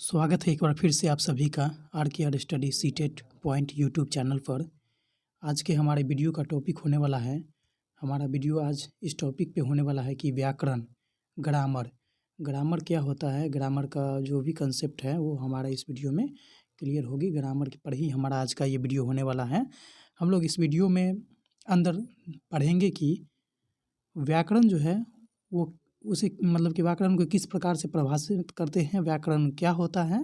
स्वागत है एक बार फिर से आप सभी का R K R study CTET point YouTube channel पर। आज के हमारे वीडियो का टॉपिक होने वाला है, हमारा वीडियो आज इस टॉपिक पे होने वाला है कि व्याकरण, ग्रामर। ग्रामर क्या होता है, ग्रामर का जो भी कंसेप्ट है वो हमारा इस वीडियो में क्लियर होगी। ग्रामर पर ही हमारा आज का ये वीडियो होने वाला है। हम लोग इस वीडियो में अंदर पढ़ेंगे कि व्याकरण जो है वो उसे मतलब कि व्याकरण को किस प्रकार से परिभाषित करते हैं, व्याकरण क्या होता है,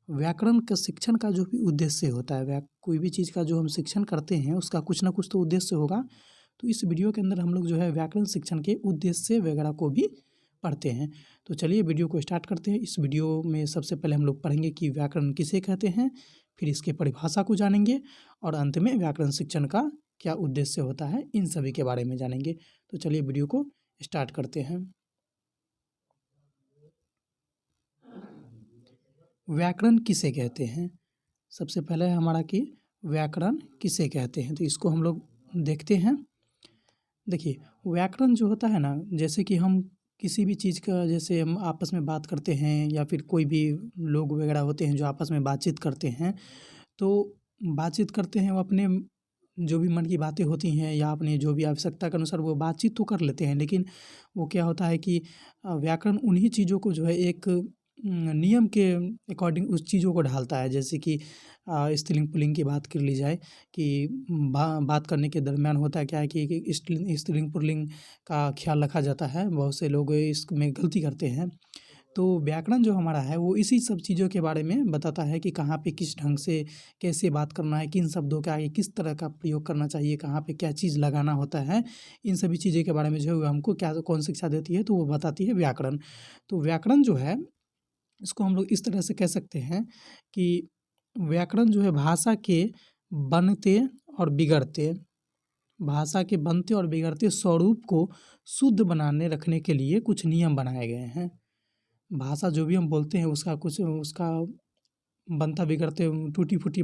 व्याकरण का शिक्षण का जो भी उद्देश्य होता है, कोई भी चीज़ का जो हम शिक्षण करते हैं उसका कुछ ना कुछ तो उद्देश्य होगा। तो इस वीडियो के अंदर हम लोग जो है व्याकरण शिक्षण के उद्देश्य वगैरह को भी पढ़ते हैं। तो चलिए वीडियो को स्टार्ट करते हैं। इस वीडियो में सबसे पहले हम लोग पढ़ेंगे कि व्याकरण किसे कहते हैं, फिर इसके परिभाषा को जानेंगे और अंत में व्याकरण शिक्षण का क्या उद्देश्य होता है, इन सभी के बारे में जानेंगे। तो चलिए वीडियो को स्टार्ट करते हैं। व्याकरण किसे कहते हैं, सबसे पहले है हमारा कि व्याकरण किसे कहते हैं, तो इसको हम लोग देखते हैं। देखिए व्याकरण जो होता है ना, जैसे कि हम किसी भी चीज़ का, जैसे हम आपस में बात करते हैं या फिर कोई भी लोग वगैरह होते हैं जो आपस में बातचीत करते हैं, तो बातचीत करते हैं वो अपने जो भी मन की बातें होती हैं या अपने जो भी आवश्यकता के अनुसार वो बातचीत तो कर लेते हैं, लेकिन वो क्या होता है कि व्याकरण उन्हीं चीज़ों को जो है एक नियम के अकॉर्डिंग उस चीज़ों को ढालता है। जैसे कि स्त्रीलिंग पुल्लिंग की बात कर ली जाए कि बात करने के दरमियान होता है क्या है कि स्त्रीलिंग पुल्लिंग का ख्याल रखा जाता है। बहुत से लोग इसमें गलती करते हैं। तो व्याकरण जो हमारा है वो इसी सब चीज़ों के बारे में बताता है कि कहाँ पे किस ढंग से कैसे बात करना है, किन शब्दों के आगे किस तरह का प्रयोग करना चाहिए, कहाँ पे क्या चीज़ लगाना होता है। इन सभी चीज़ों के बारे में जो है वो हमको क्या कौन शिक्षा देती है, तो वो बताती है व्याकरण। तो व्याकरण जो है इसको हम लोग इस तरह से कह सकते हैं कि व्याकरण जो है भाषा के बनते और बिगड़ते, भाषा के बनते और बिगड़ते स्वरूप को शुद्ध बनाने रखने के लिए कुछ नियम बनाए गए हैं। भाषा जो भी हम बोलते हैं उसका कुछ उसका बनता बिगड़ते टूटी फूटी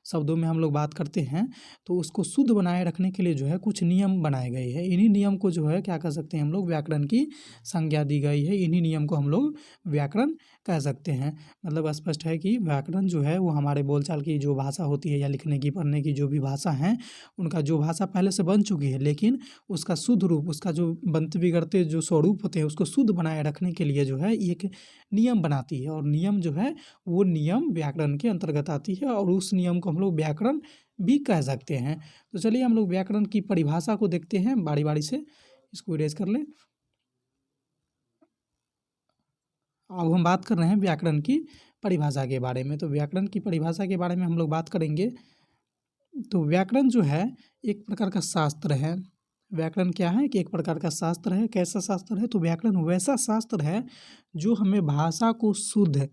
शब्दों में हम लोग बात करते हैं, तो उसको शुद्ध बनाए रखने के लिए जो है कुछ नियम बनाए गए हैं। इन्हीं नियम को जो है क्या कह सकते हैं हम लोग, व्याकरण की संज्ञा दी गई है। इन्हीं नियम को हम लोग व्याकरण कह सकते हैं। मतलब स्पष्ट है कि व्याकरण जो है वो हमारे बोलचाल की जो भाषा होती है या लिखने की पढ़ने की जो भी भाषा है, उनका जो भाषा पहले से बन चुकी है, लेकिन उसका शुद्ध रूप, उसका जो बनते बिगड़ते जो स्वरूप होते हैं उसको शुद्ध बनाए रखने के लिए जो है एक नियम बनाती है। और नियम जो है वो नियम व्याकरण के अंतर्गत आती है और उस नियम को हम लोग व्याकरण भी कह सकते हैं। तो चलिए हम लोग व्याकरण की परिभाषा को देखते हैं बारी बारी से। इसको इरेज कर लें। अब हम बात कर रहे हैं व्याकरण की परिभाषा के बारे में। तो व्याकरण की परिभाषा के बारे में हम लोग बात करेंगे। तो व्याकरण जो है एक प्रकार का शास्त्र है। व्याकरण क्या है कि एक प्रकार का शास्त्र है। कैसा शास्त्र है, तो व्याकरण वैसा शास्त्र है जो हमें भाषा को शुद्ध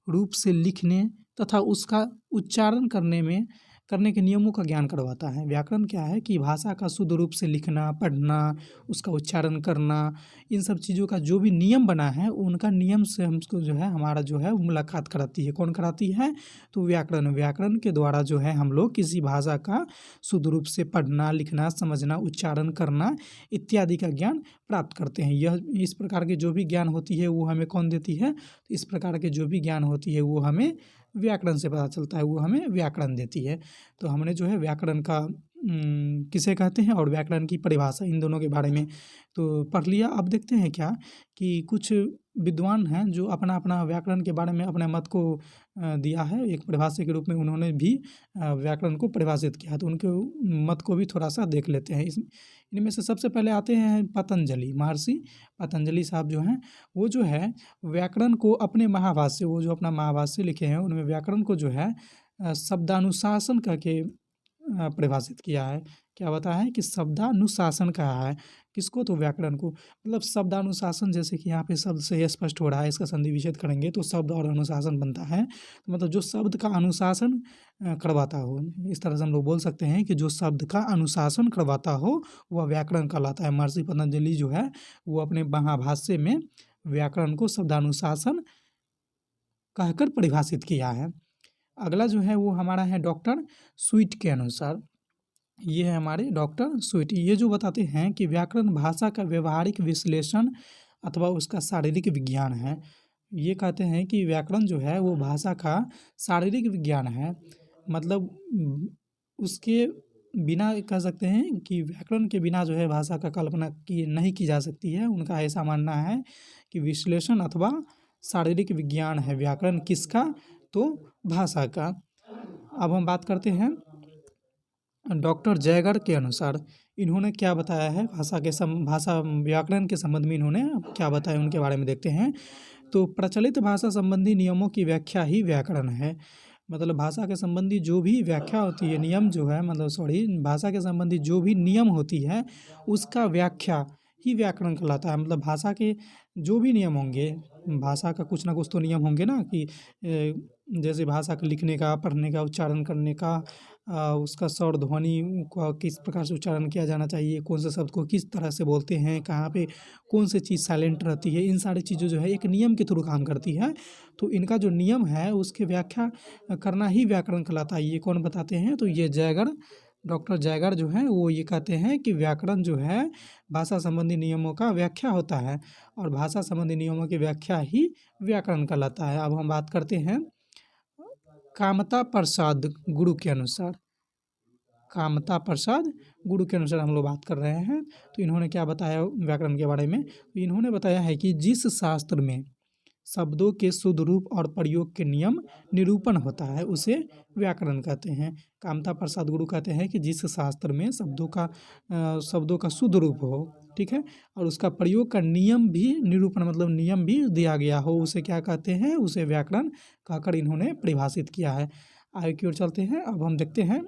रूप से लिखने तथा उसका उच्चारण करने के नियमों का ज्ञान करवाता है। व्याकरण क्या है कि भाषा का शुद्ध रूप से लिखना, पढ़ना, उसका उच्चारण करना, इन सब चीज़ों का जो भी नियम बना है उनका नियम से हमको जो है हमारा जो है मुलाकात कराती है। कौन कराती है, तो व्याकरण। व्याकरण के द्वारा जो है हम लोग किसी भाषा का शुद्ध रूप से पढ़ना, लिखना, समझना, उच्चारण करना इत्यादि का ज्ञान प्राप्त करते हैं। यह इस प्रकार की जो भी ज्ञान होती है वो हमें कौन देती है, तो इस प्रकार के जो भी ज्ञान होती है वो हमें व्याकरण से पता चलता है, वो हमें व्याकरण देती है। तो हमने जो है व्याकरण का किसे कहते हैं और व्याकरण की परिभाषा, इन दोनों के बारे में तो पढ़ लिया। अब देखते हैं क्या कि कुछ विद्वान हैं जो अपना अपना व्याकरण के बारे में अपने मत को दिया है। एक परिभाषा के रूप में उन्होंने भी व्याकरण को परिभाषित किया है, तो उनके मत को भी थोड़ा सा देख लेते हैं। इनमें से सबसे पहले आते हैं पतंजलि, महर्षि पतंजलि साहब जो हैं, वो जो है व्याकरण को अपने महाभाष्य, वो जो अपना महाभाष्य लिखे हैं उनमें व्याकरण को जो है शब्दानुशासन करके परिभाषित किया है। क्या बताया है कि शब्दानुशासन कहा है किसको, तो व्याकरण को। मतलब शब्दानुशासन, जैसे कि यहाँ पे शब्द से ये स्पष्ट हो रहा है, इसका संधि विच्छेद करेंगे तो शब्द और अनुशासन बनता है। तो मतलब जो शब्द का अनुशासन करवाता हो, इस तरह से हम लोग बोल सकते हैं कि जो शब्द का अनुशासन करवाता हो वह व्याकरण कहलाता है। महर्षि पतंजलि जो है वो अपने महाभाष्य में व्याकरण को शब्दानुशासन कहकर परिभाषित किया है। अगला जो है वो हमारा है डॉक्टर स्वीट के अनुसार। ये है हमारे डॉक्टर स्वीट। ये जो बताते हैं कि व्याकरण भाषा का व्यवहारिक विश्लेषण अथवा उसका शारीरिक विज्ञान है। ये कहते हैं कि व्याकरण जो है वो भाषा का शारीरिक विज्ञान है। मतलब उसके बिना कह सकते हैं कि व्याकरण के बिना जो है भाषा का कल्पना की नहीं की जा सकती है। उनका ऐसा मानना है कि विश्लेषण अथवा शारीरिक विज्ञान है व्याकरण किसका? तो भाषा का। अब हम बात करते हैं डॉक्टर जयगर के अनुसार इन्होंने क्या बताया है भाषा व्याकरण के संबंध में इन्होंने क्या बताया उनके बारे में देखते हैं। तो प्रचलित भाषा संबंधी नियमों की व्याख्या ही व्याकरण है। मतलब भाषा के संबंधी जो भी व्याख्या होती है, नियम जो है मतलब सॉरी भाषा के संबंधी जो भी नियम होती है उसका व्याख्या ही व्याकरण कहलाता है। मतलब भाषा के जो भी नियम होंगे, भाषा का कुछ ना कुछ तो नियम होंगे ना कि जैसे भाषा का लिखने का, पढ़ने का, उच्चारण करने का, उसका स्वर ध्वनि को किस प्रकार से उच्चारण किया जाना चाहिए, कौन से शब्द को किस तरह से बोलते हैं, कहाँ पे कौन सी चीज़ साइलेंट रहती है, इन सारी चीज़ें जो है एक नियम के थ्रू काम करती है। तो इनका जो नियम है उसकी व्याख्या करना ही व्याकरण कहलाता है। ये कौन बताते हैं? तो ये जयगर, डॉक्टर जयगर जो हैं वो ये कहते हैं कि व्याकरण जो है भाषा संबंधी नियमों का व्याख्या होता है और भाषा संबंधी नियमों की व्याख्या ही व्याकरण कहलाता है। अब हम बात करते हैं कामता प्रसाद गुरु के अनुसार। कामता प्रसाद गुरु के अनुसार हम लोग बात कर रहे हैं। तो इन्होंने क्या बताया व्याकरण के बारे में? तो इन्होंने बताया है कि जिस शास्त्र में शब्दों के शुद्ध रूप और प्रयोग के नियम निरूपण होता है उसे व्याकरण कहते हैं। कामता प्रसाद गुरु कहते हैं कि जिस शास्त्र में शब्दों का शुद्ध रूप हो, ठीक है, और उसका प्रयोग का नियम भी निरूपण मतलब नियम भी दिया गया हो, उसे क्या कहते हैं? उसे व्याकरण कहकर इन्होंने परिभाषित किया है। आगे की ओर चलते हैं। अब हम देखते हैं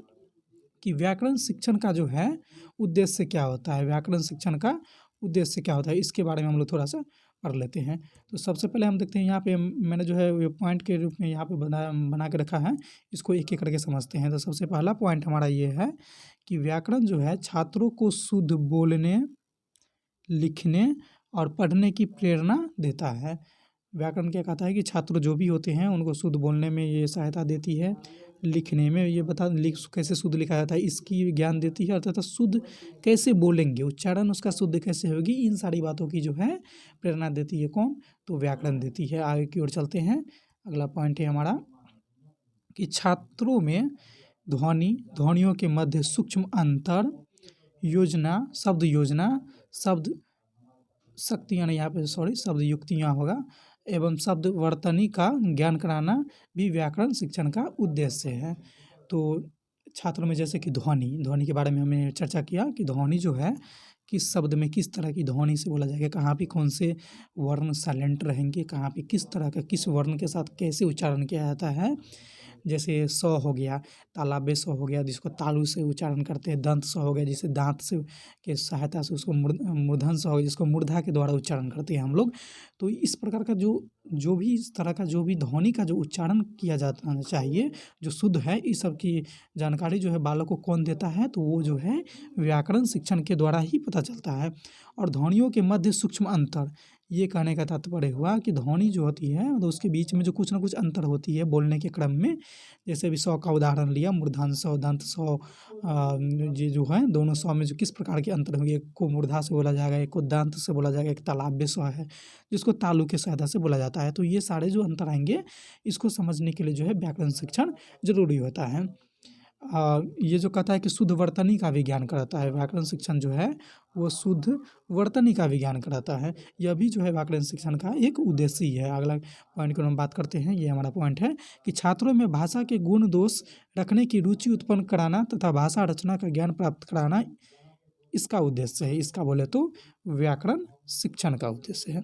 कि व्याकरण शिक्षण का जो है उद्देश्य क्या होता है। व्याकरण शिक्षण का उद्देश्य क्या होता है इसके बारे में हम लोग थोड़ा सा पढ़ लेते हैं। तो सबसे पहले हम देखते हैं यहाँ पे मैंने जो है ये पॉइंट के रूप में यहाँ पे बना के रखा है, इसको एक एक करके समझते हैं। तो सबसे पहला पॉइंट हमारा ये है कि व्याकरण जो है छात्रों को शुद्ध बोलने, लिखने और पढ़ने की प्रेरणा देता है। व्याकरण क्या कहता है कि छात्र जो भी होते हैं उनको शुद्ध बोलने में ये सहायता देती है, लिखने में ये कैसे शुद्ध लिखा जाता है इसकी ज्ञान देती है, अर्थात शुद्ध कैसे बोलेंगे, उच्चारण उसका शुद्ध कैसे होगी, इन सारी बातों की जो है प्रेरणा देती है कौन? तो व्याकरण देती है। आगे की ओर चलते हैं। अगला पॉइंट है हमारा कि छात्रों में ध्वनियों के मध्य सूक्ष्म अंतर, योजना, शब्द शक्तियाँ नहीं, यहाँ पे सॉरी शब्द युक्तियाँ होगा, एवं शब्द वर्तनी का ज्ञान कराना भी व्याकरण शिक्षण का उद्देश्य है। तो छात्रों में जैसे कि ध्वनि के बारे में हमने चर्चा किया कि ध्वनि जो है किस शब्द में किस तरह की ध्वनि से बोला जाएगा, कहाँ पे कौन से वर्ण साइलेंट रहेंगे, कहाँ पे किस तरह का किस वर्ण के साथ कैसे उच्चारण किया जाता है। जैसे स हो गया, तालाबे स हो गया जिसको तालु से उच्चारण करते हैं, दंत स हो गया जिसे दाँत से के सहायता से उसको मूर्धन स हो गया जिसको मूर्धा के द्वारा उच्चारण करते हैं हम लोग। तो इस प्रकार का जो भी इस तरह का जो भी ध्वनि का जो उच्चारण किया जाना चाहिए जो शुद्ध है, इस सब की जानकारी जो है बालक को कौन देता है? तो वो जो है व्याकरण शिक्षण के द्वारा ही पता चलता है। और ध्वनियों के मध्य सूक्ष्म अंतर, ये कहने का तात्पर्य हुआ कि ध्वनि जो होती है मतलब उसके बीच में जो कुछ ना कुछ अंतर होती है बोलने के क्रम में। जैसे अभी सौ का उदाहरण लिया, मूर्धन स, दंत स, ये जो है दोनों स में जो किस प्रकार के अंतर होंगे, एक को मूर्धा से बोला जाएगा, एक को दंत से बोला जाएगा, एक तालाब्य स है जिसको तालु की सहायता से बोला जाता है। तो ये सारे जो अंतर आएंगे इसको समझने के लिए जो है व्याकरण शिक्षण जरूरी होता है। ये जो कहता है कि शुद्ध वर्तनी का विज्ञान कराता है, व्याकरण शिक्षण जो है वो शुद्ध वर्तनी का विज्ञान कराता है। यह भी जो है व्याकरण शिक्षण का एक उद्देश्य ही है। अगला पॉइंट को हम बात करते हैं, ये हमारा पॉइंट है कि छात्रों में भाषा के गुण दोष रखने की रुचि उत्पन्न कराना तथा भाषा रचना का ज्ञान प्राप्त कराना इसका उद्देश्य है। इसका बोले तो व्याकरण शिक्षण का उद्देश्य है।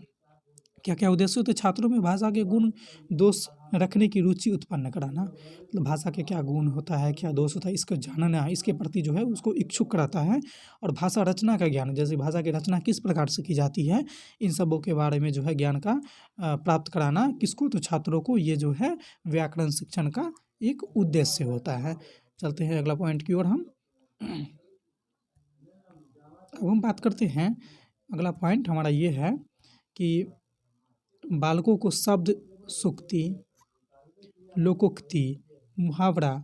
क्या क्या उद्देश्य होते हैं? छात्रों में भाषा के गुण दोष रखने की रुचि उत्पन्न कराना, मतलब भाषा के क्या गुण होता है, क्या दोष होता है, इसको जानना, इसके प्रति जो है उसको इच्छुक कराता है। और भाषा रचना का ज्ञान, जैसे भाषा की रचना किस प्रकार से की जाती है, इन सबों के बारे में जो है ज्ञान का प्राप्त कराना किसको? तो छात्रों को। ये जो है व्याकरण शिक्षण का एक उद्देश्य होता है। चलते हैं अगला पॉइंट की ओर हम। अब हम बात करते हैं, अगला पॉइंट हमारा ये है कि बालकों को शब्द सूक्ति, लोकोक्ति, मुहावरा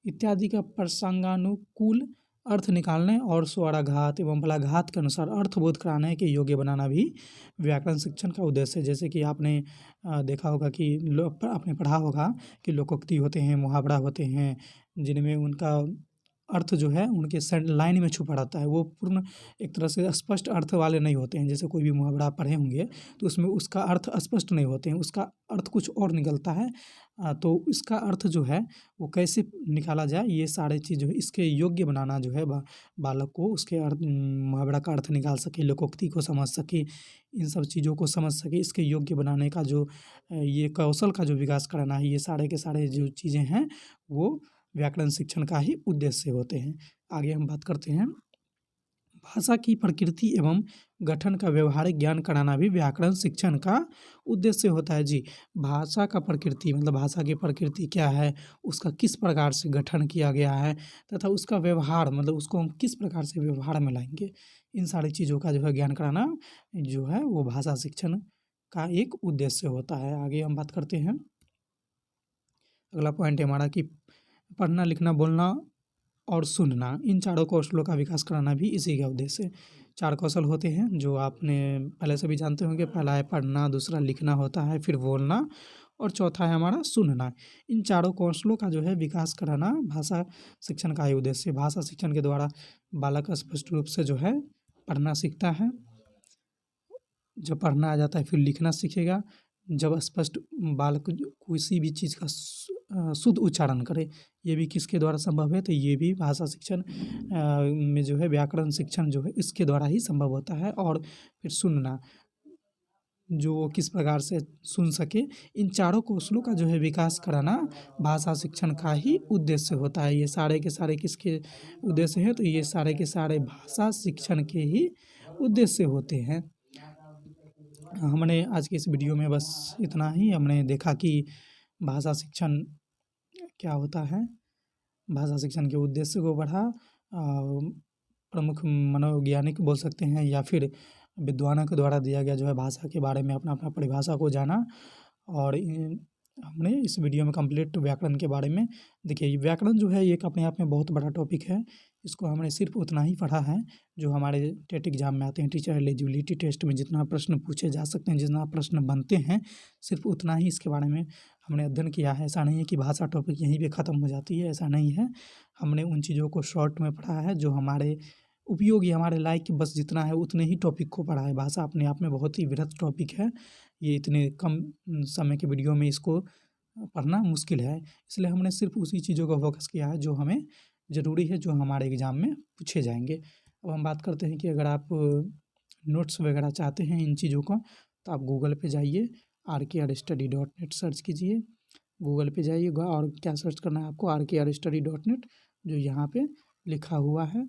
इत्यादि का प्रसंगानुकूल अर्थ निकालने और स्वराघात एवं बलाघात के अनुसार अर्थबोध कराने के योग्य बनाना भी व्याकरण शिक्षण का उद्देश्य है। जैसे कि आपने देखा होगा कि आपने पढ़ा होगा कि लोकोक्ति होते हैं, मुहावरा होते हैं, जिनमें उनका अर्थ जो है उनके लाइन में छुपा रहता है। वो पूर्ण एक तरह से स्पष्ट अर्थ वाले नहीं होते हैं। जैसे कोई भी मुहावरा आप पढ़े होंगे तो उसमें उसका अर्थ स्पष्ट नहीं होते हैं, उसका अर्थ कुछ और निकलता है। तो इसका अर्थ जो है वो कैसे निकाला जाए, ये सारे चीज़ जो है इसके योग्य बनाना जो है बालक को उसके मुहावरा का अर्थ निकाल सके, लोकोक्ति को समझ सके, इन सब चीज़ों को समझ सके, इसके योग्य बनाने का जो ये कौशल का जो विकास कराना है, ये सारे के सारे जो चीज़ें हैं वो व्याकरण शिक्षण का ही उद्देश्य होते हैं। आगे हम बात करते हैं, भाषा की प्रकृति एवं गठन का व्यवहारिक ज्ञान कराना भी व्याकरण शिक्षण का उद्देश्य होता है। जी, भाषा का प्रकृति मतलब भाषा की प्रकृति क्या है, उसका किस प्रकार से गठन किया गया है तथा उसका व्यवहार मतलब उसको हम किस प्रकार से व्यवहार में लाएंगे, इन सारी चीज़ों का जो है ज्ञान कराना जो है वो भाषा शिक्षण का एक उद्देश्य होता है। आगे हम बात करते हैं, अगला पॉइंट है हमारा कि पढ़ना, लिखना, बोलना और सुनना, इन चारों कौशलों का विकास कराना भी इसी का उद्देश्य है। 4 कौशल होते हैं जो आपने पहले से भी जानते होंगे। पहला है पढ़ना, दूसरा लिखना होता है, फिर बोलना और चौथा है हमारा सुनना। इन चारों कौशलों का जो है विकास कराना भाषा शिक्षण का ही उद्देश्य है। भाषा शिक्षण के द्वारा बालक स्पष्ट रूप से जो है पढ़ना सीखता है। जब पढ़ना आ जाता है फिर लिखना सीखेगा। जब स्पष्ट बालक किसी भी चीज़ का शुद्ध उच्चारण करे, ये भी किसके द्वारा संभव है, तो ये भी भाषा शिक्षण में जो है व्याकरण शिक्षण जो है इसके द्वारा ही संभव होता है। और फिर सुनना, जो वो किस प्रकार से सुन सके, इन चारों कौशलों का जो है विकास कराना भाषा शिक्षण का ही उद्देश्य होता है। ये सारे के सारे किसके उद्देश्य हैं, तो ये सारे के सारे भाषा शिक्षण के ही उद्देश्य होते हैं। हमने आज की इस वीडियो में बस इतना ही हमने देखा कि भाषा शिक्षण क्या होता है, भाषा शिक्षण के उद्देश्य को बढ़ा, प्रमुख मनोवैज्ञानिक बोल सकते हैं या फिर विद्वानों के द्वारा दिया गया जो है भाषा के बारे में अपना अपना परिभाषा को जाना। और हमने इस वीडियो में कंप्लीट व्याकरण के बारे में देखिए। व्याकरण जो है एक अपने आप में बहुत बड़ा टॉपिक है। इसको हमने सिर्फ उतना ही पढ़ा है जो हमारे टेट एग्जाम में आते हैं, टीचर एलिजिबिलिटी टेस्ट में जितना प्रश्न पूछे जा सकते हैं, जितना प्रश्न बनते हैं, सिर्फ उतना ही इसके बारे में हमने अध्ययन किया है। ऐसा नहीं है कि भाषा टॉपिक यहीं पे ख़त्म हो जाती है, ऐसा नहीं है। हमने उन चीज़ों को शॉर्ट में पढ़ा है जो हमारे उपयोगी, हमारे लायक बस जितना है उतने ही टॉपिक को पढ़ा है। भाषा अपने आप में बहुत ही वृहद टॉपिक है। ये इतने कम समय के वीडियो में इसको पढ़ना मुश्किल है, इसलिए हमने सिर्फ उसी चीज़ों का फोकस किया है जो हमें ज़रूरी है, जो हमारे एग्ज़ाम में पूछे जाएंगे। अब हम बात करते हैं कि अगर आप नोट्स वगैरह चाहते हैं इन चीज़ों का, तो आप गूगल पे जाइए, rkrstudy.net सर्च कीजिए। गूगल पे जाइएगा और क्या सर्च करना है आपको, rkrstudy.net, जो यहाँ पे लिखा हुआ है।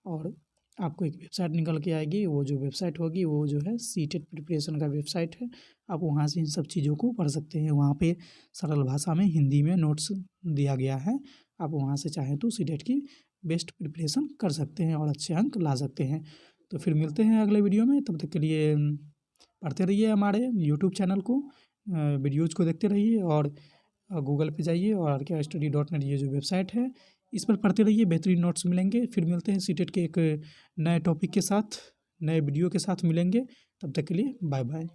और आपको एक वेबसाइट निकल के आएगी, वो जो वेबसाइट होगी वो जो है सीटेट प्रिपरेशन का वेबसाइट है। आप वहाँ से इन सब चीज़ों को पढ़ सकते हैं। वहाँ पे सरल भाषा में हिंदी में नोट्स दिया गया है। आप वहाँ से चाहें तो सीटेट की बेस्ट प्रिपरेशन कर सकते हैं और अच्छे अंक ला सकते हैं। तो फिर मिलते हैं अगले वीडियो में, तब तक के लिए पढ़ते रहिए हमारे यूट्यूब चैनल को, वीडियोज़ को देखते रहिए और गूगल पे जाइए और rkrstudy.net ये जो वेबसाइट है इस पर पढ़ते रहिए, बेहतरीन नोट्स मिलेंगे। फिर मिलते हैं सीटेट के एक नए टॉपिक के साथ, नए वीडियो के साथ मिलेंगे। तब तक के लिए बाय बाय।